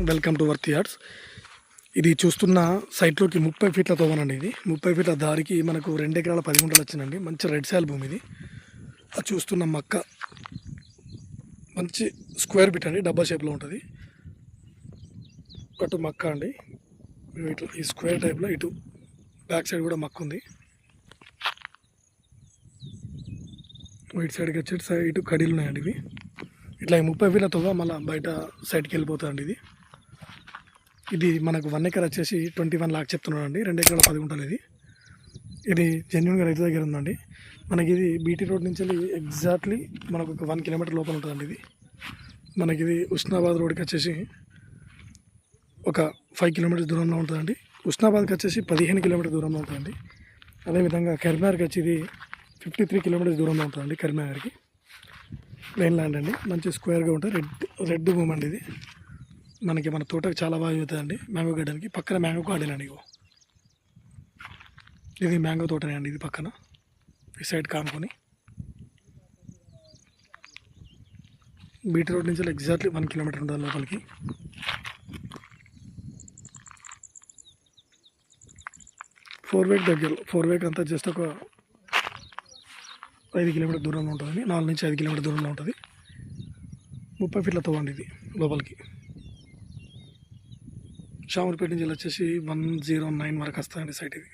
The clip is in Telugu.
Welcome to worth yards. ఇది చూస్తున్న సైట్లోకి 30 ఫీట్ల తోవనండి. ఇది 30 ఫీట్ల దారికి మనకు 2 ఎకరాల 10 గుంటలు వచ్చిందండి. మంచి రెడ్ సాయిల్ భూమి ఇది. అది చూస్తున్న మక్క మంచి స్క్వేర్ బిట్ అండి, డబ్బా షేప్లో ఉంటుంది. అటు మక్క అండి, ఇటు ఈ స్క్వేర్ టైప్లో, ఇటు బ్యాక్ సైడ్ కూడా మక్క ఉంది. ఇటు సైడ్కి వచ్చి ఇటు కడీలు ఉన్నాయండి. ఇవి ఇట్లా 30 ఫీట్ల తోవ మళ్ళీ బయట సైడ్కి వెళ్ళిపోతుందండి. ఇది మనకు 1 ఎకర్ వచ్చేసి 21 లాక్ చెప్తున్నాడు అండి. 2 ఎకరాల 10 గుంటలు. ఇది జెన్యున్గా రైతు దగ్గర ఉందండి. మనకి ఇది బీటీ రోడ్ నుంచి ఎగ్జాక్ట్లీ మనకు ఒక 1 కిలోమీటర్ లోపల ఉంటుందండి. ఇది మనకి ఇది ఉస్నాబాద్ రోడ్కి వచ్చేసి ఒక 5 కిలోమీటర్స్ దూరంలో ఉంటుందండి. ఉస్నాబాద్కి వచ్చేసి 15 కిలోమీటర్ దూరంలో ఉంటుందండి. అదేవిధంగా కరీంనగర్కి వచ్చి ఇది 53 కిలోమీటర్స్ దూరంలో ఉంటుందండి. కరీంనగర్కి ప్లెయిన్ ల్యాండ్ అండి, మంచి స్క్వేర్గా ఉంటుంది. రెడ్ భూమి అండి. ఇది మనకి మన తోటకి చాలా బాగా అవుతుందండి. మ్యాంగో గార్డెన్కి పక్కన మ్యాంగో గార్డెన్ అండి. ఇది మ్యాంగో తోటనే అండి. ఇది పక్కన ఈ సైడ్ కానుకొని బీటీ రోడ్ నుంచి ఎగ్జాక్ట్లీ 1 కిలోమీటర్ ఉంటుంది లోపలికి. ఫోర్ వేక్ అంతా జస్ట్ ఒక 5 కిలోమీటర్ దూరంలో ఉంటుంది. 4 నుంచి 5 కిలోమీటర్ దూరంలో ఉంటుంది. 30 ఫీట్ల తోవండి ఇది లోపలికి. షామూర్పేట నుంచి వచ్చేసి 109 వరకు వస్తాయండి సైట్ ఇది.